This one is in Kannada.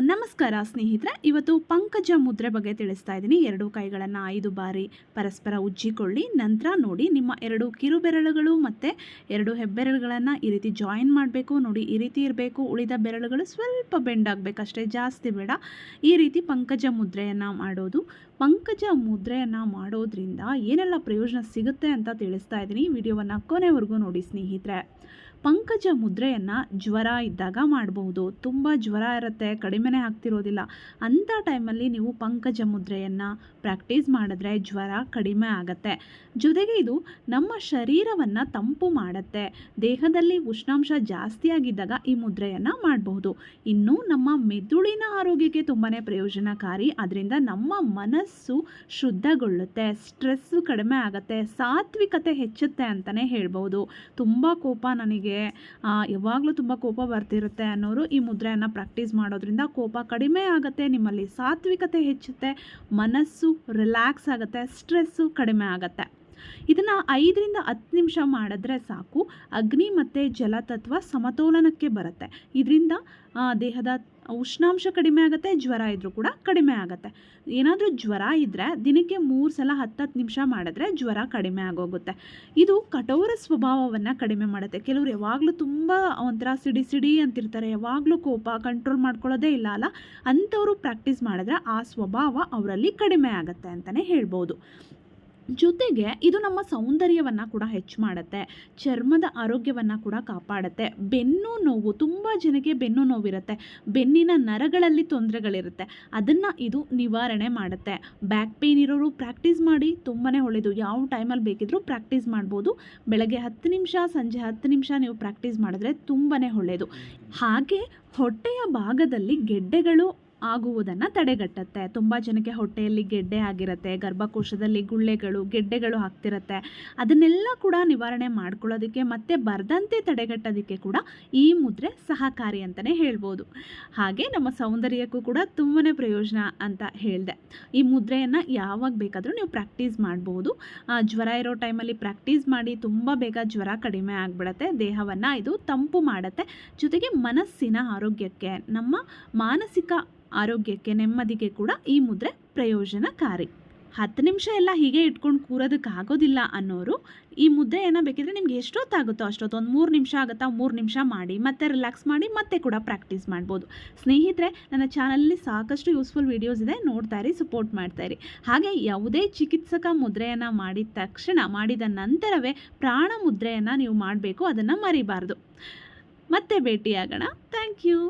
ನಮಸ್ಕಾರ ಸ್ನೇಹಿತರೆ, ಇವತ್ತು ಪಂಕಜ ಮುದ್ರೆ ಬಗ್ಗೆ ತಿಳಿಸ್ತಾ ಇದ್ದೀನಿ. ಎರಡು ಕೈಗಳನ್ನು 5 ಬಾರಿ ಪರಸ್ಪರ ಉಜ್ಜಿಕೊಳ್ಳಿ. ನಂತರ ನೋಡಿ, ನಿಮ್ಮ 2 ಕಿರುಬೆರಳುಗಳು ಮತ್ತು 2 ಹೆಬ್ಬೆರಳುಗಳನ್ನು ಈ ರೀತಿ ಜಾಯಿನ್ ಮಾಡಬೇಕು. ನೋಡಿ, ಈ ರೀತಿ ಇರಬೇಕು. ಉಳಿದ ಬೆರಳುಗಳು ಸ್ವಲ್ಪ ಬೆಂಡ್ ಆಗಬೇಕಷ್ಟೇ, ಜಾಸ್ತಿ ಬೇಡ. ಈ ರೀತಿ ಪಂಕಜ ಮುದ್ರೆಯನ್ನು ಮಾಡೋದು. ಪಂಕಜ ಮುದ್ರೆಯನ್ನು ಮಾಡೋದ್ರಿಂದ ಏನೆಲ್ಲ ಪ್ರಯೋಜನ ಸಿಗುತ್ತೆ ಅಂತ ತಿಳಿಸ್ತಾ ಇದ್ದೀನಿ. ವಿಡಿಯೋವನ್ನು ಕೊನೆವರೆಗೂ ನೋಡಿ ಸ್ನೇಹಿತರೆ. ಪಂಕಜ ಮುದ್ರೆಯನ್ನು ಜ್ವರ ಇದ್ದಾಗ ಮಾಡಬಹುದು. ತುಂಬ ಜ್ವರ ಇರುತ್ತೆ, ಕಡಿಮೆನೇ ಆಗ್ತಿರೋದಿಲ್ಲ. ಅಂಥ ಟೈಮಲ್ಲಿ ನೀವು ಪಂಕಜ ಮುದ್ರೆಯನ್ನು ಪ್ರಾಕ್ಟೀಸ್ ಮಾಡಿದ್ರೆ ಜ್ವರ ಕಡಿಮೆ ಆಗುತ್ತೆ. ಜೊತೆಗೆ ಇದು ನಮ್ಮ ಶರೀರವನ್ನು ತಂಪು ಮಾಡುತ್ತೆ. ದೇಹದಲ್ಲಿ ಉಷ್ಣಾಂಶ ಜಾಸ್ತಿ ಆಗಿದ್ದಾಗ ಈ ಮುದ್ರೆಯನ್ನು ಮಾಡಬಹುದು. ಇನ್ನು ನಮ್ಮ ಮೆದುಳಿನ ಆರೋಗ್ಯಕ್ಕೆ ತುಂಬಾ ಪ್ರಯೋಜನಕಾರಿ. ಅದರಿಂದ ನಮ್ಮ ಮನಸ್ಸು ಶುದ್ಧಗೊಳ್ಳುತ್ತೆ, ಸ್ಟ್ರೆಸ್ಸು ಕಡಿಮೆ ಆಗುತ್ತೆ, ಸಾತ್ವಿಕತೆ ಹೆಚ್ಚುತ್ತೆ ಅಂತಲೇ ಹೇಳ್ಬೋದು. ತುಂಬ ಕೋಪ, ನನಗೆ ಯಾವಾಗಲೂ ತುಂಬ ಕೋಪ ಬರ್ತಿರುತ್ತೆ ಅನ್ನೋರು ಈ ಮುದ್ರೆಯನ್ನು ಪ್ರಾಕ್ಟೀಸ್ ಮಾಡೋದ್ರಿಂದ ಕೋಪ ಕಡಿಮೆ ಆಗುತ್ತೆ, ನಿಮ್ಮಲ್ಲಿ ಸಾತ್ವಿಕತೆ ಹೆಚ್ಚುತ್ತೆ, ಮನಸ್ಸು ರಿಲ್ಯಾಕ್ಸ್ ಆಗುತ್ತೆ, ಸ್ಟ್ರೆಸ್ಸು ಕಡಿಮೆ ಆಗುತ್ತೆ. ಇದನ್ನು 5 ರಿಂದ 10 ನಿಮಿಷ ಮಾಡಿದ್ರೆ ಸಾಕು. ಅಗ್ನಿ ಮತ್ತು ಜಲತತ್ವ ಸಮತೋಲನಕ್ಕೆ ಬರುತ್ತೆ. ಇದರಿಂದ ದೇಹದ ಉಷ್ಣಾಂಶ ಕಡಿಮೆ ಆಗುತ್ತೆ, ಜ್ವರ ಇದ್ದರೂ ಕೂಡ ಕಡಿಮೆ ಆಗುತ್ತೆ. ಏನಾದರೂ ಜ್ವರ ಇದ್ದರೆ ದಿನಕ್ಕೆ 3 ಸಲ 10 ನಿಮಿಷ ಮಾಡಿದ್ರೆ ಜ್ವರ ಕಡಿಮೆ ಆಗೋಗುತ್ತೆ. ಇದು ಕಠೋರ ಸ್ವಭಾವವನ್ನು ಕಡಿಮೆ ಮಾಡುತ್ತೆ. ಕೆಲವರು ಯಾವಾಗಲೂ ತುಂಬ ಒಂಥರ ಸಿಡಿ ಅಂತಿರ್ತಾರೆ, ಯಾವಾಗಲೂ ಕೋಪ ಕಂಟ್ರೋಲ್ ಮಾಡ್ಕೊಳ್ಳೋದೇ ಇಲ್ಲ ಅಲ್ಲ, ಅಂಥವರು ಪ್ರಾಕ್ಟೀಸ್ ಮಾಡಿದ್ರೆ ಆ ಸ್ವಭಾವ ಅವರಲ್ಲಿ ಕಡಿಮೆ ಆಗುತ್ತೆ ಅಂತಲೇ ಹೇಳ್ಬೋದು. ಜೊತೆಗೆ ಇದು ನಮ್ಮ ಸೌಂದರ್ಯವನ್ನು ಕೂಡ ಹೆಚ್ಚು ಮಾಡುತ್ತೆ, ಚರ್ಮದ ಆರೋಗ್ಯವನ್ನು ಕೂಡ ಕಾಪಾಡುತ್ತೆ. ಬೆನ್ನು ನೋವು, ತುಂಬ ಜನಕ್ಕೆ ಬೆನ್ನು ನೋವಿರುತ್ತೆ, ಬೆನ್ನಿನ ನರಗಳಲ್ಲಿ ತೊಂದರೆಗಳಿರುತ್ತೆ, ಅದನ್ನು ಇದು ನಿವಾರಣೆ ಮಾಡುತ್ತೆ. ಬ್ಯಾಕ್ ಪೇನ್ ಇರೋರು ಪ್ರಾಕ್ಟೀಸ್ ಮಾಡಿ, ತುಂಬಾ ಒಳ್ಳೆಯದು. ಯಾವ ಟೈಮಲ್ಲಿ ಬೇಕಿದ್ರೂ ಪ್ರಾಕ್ಟೀಸ್ ಮಾಡ್ಬೋದು. ಬೆಳಗ್ಗೆ 10 ನಿಮಿಷ, ಸಂಜೆ 10 ನಿಮಿಷ ನೀವು ಪ್ರಾಕ್ಟೀಸ್ ಮಾಡಿದ್ರೆ ತುಂಬಾ ಒಳ್ಳೆಯದು. ಹಾಗೆ ಹೊಟ್ಟೆಯ ಭಾಗದಲ್ಲಿ ಗೆಡ್ಡೆಗಳು ಆಗುವುದನ್ನು ತಡೆಗಟ್ಟುತ್ತೆ. ತುಂಬ ಜನಕ್ಕೆ ಹೊಟ್ಟೆಯಲ್ಲಿ ಗೆಡ್ಡೆ ಆಗಿರುತ್ತೆ, ಗರ್ಭಕೋಶದಲ್ಲಿ ಗೆಡ್ಡೆಗಳು ಆಗ್ತಿರುತ್ತೆ. ಅದನ್ನೆಲ್ಲ ಕೂಡ ನಿವಾರಣೆ ಮಾಡ್ಕೊಳ್ಳೋದಕ್ಕೆ ಮತ್ತು ಬರದಂತೆ ತಡೆಗಟ್ಟೋದಕ್ಕೆ ಕೂಡ ಈ ಮುದ್ರೆ ಸಹಕಾರಿ ಅಂತಲೇ ಹೇಳ್ಬೋದು. ಹಾಗೆ ನಮ್ಮ ಸೌಂದರ್ಯಕ್ಕೂ ಕೂಡ ತುಂಬಾ ಪ್ರಯೋಜನ ಅಂತ ಹೇಳಿದೆ. ಈ ಮುದ್ರೆಯನ್ನು ಯಾವಾಗ ಬೇಕಾದರೂ ನೀವು ಪ್ರಾಕ್ಟೀಸ್ ಮಾಡ್ಬೋದು. ಜ್ವರ ಇರೋ ಟೈಮಲ್ಲಿ ಪ್ರಾಕ್ಟೀಸ್ ಮಾಡಿ, ತುಂಬ ಬೇಗ ಜ್ವರ ಕಡಿಮೆ ಆಗಿಬಿಡುತ್ತೆ. ದೇಹವನ್ನು ಇದು ತಂಪು ಮಾಡುತ್ತೆ. ಜೊತೆಗೆ ಮನಸ್ಸಿನ ಆರೋಗ್ಯಕ್ಕೆ, ನಮ್ಮ ಮಾನಸಿಕ ಆರೋಗ್ಯಕ್ಕೆ, ನೆಮ್ಮದಿಗೆ ಕೂಡ ಈ ಮುದ್ರೆ ಪ್ರಯೋಜನಕಾರಿ. 10 ನಿಮಿಷ ಎಲ್ಲ ಹೀಗೆ ಇಟ್ಕೊಂಡು ಕೂರೋದಕ್ಕಾಗೋದಿಲ್ಲ ಅನ್ನೋರು ಈ ಮುದ್ರೆಯನ್ನು ಬೇಕಿದ್ರೆ ನಿಮ್ಗೆ ಎಷ್ಟೊತ್ತಾಗುತ್ತೋ ಅಷ್ಟೊತ್ತು, ಒಂದು 3 ನಿಮಿಷ ಆಗುತ್ತಾ, 3 ನಿಮಿಷ ಮಾಡಿ ಮತ್ತೆ ರಿಲ್ಯಾಕ್ಸ್ ಮಾಡಿ ಮತ್ತೆ ಕೂಡ ಪ್ರಾಕ್ಟೀಸ್ ಮಾಡ್ಬೋದು. ಸ್ನೇಹಿತರೆ, ನನ್ನ ಚಾನಲಲ್ಲಿ ಸಾಕಷ್ಟು ಯೂಸ್ಫುಲ್ ವೀಡಿಯೋಸ್ ಇದೆ, ನೋಡ್ತಾ ಇರಿ, ಸಪೋರ್ಟ್ ಮಾಡ್ತಾ ಇರಿ. ಹಾಗೆ ಯಾವುದೇ ಚಿಕಿತ್ಸಕ ಮುದ್ರೆಯನ್ನು ಮಾಡಿದ ನಂತರವೇ ಪ್ರಾಣ ಮುದ್ರೆಯನ್ನು ನೀವು ಮಾಡಬೇಕು, ಅದನ್ನು ಮರಿಬಾರ್ದು. ಮತ್ತೆ ಭೇಟಿಯಾಗೋಣ. Thank you.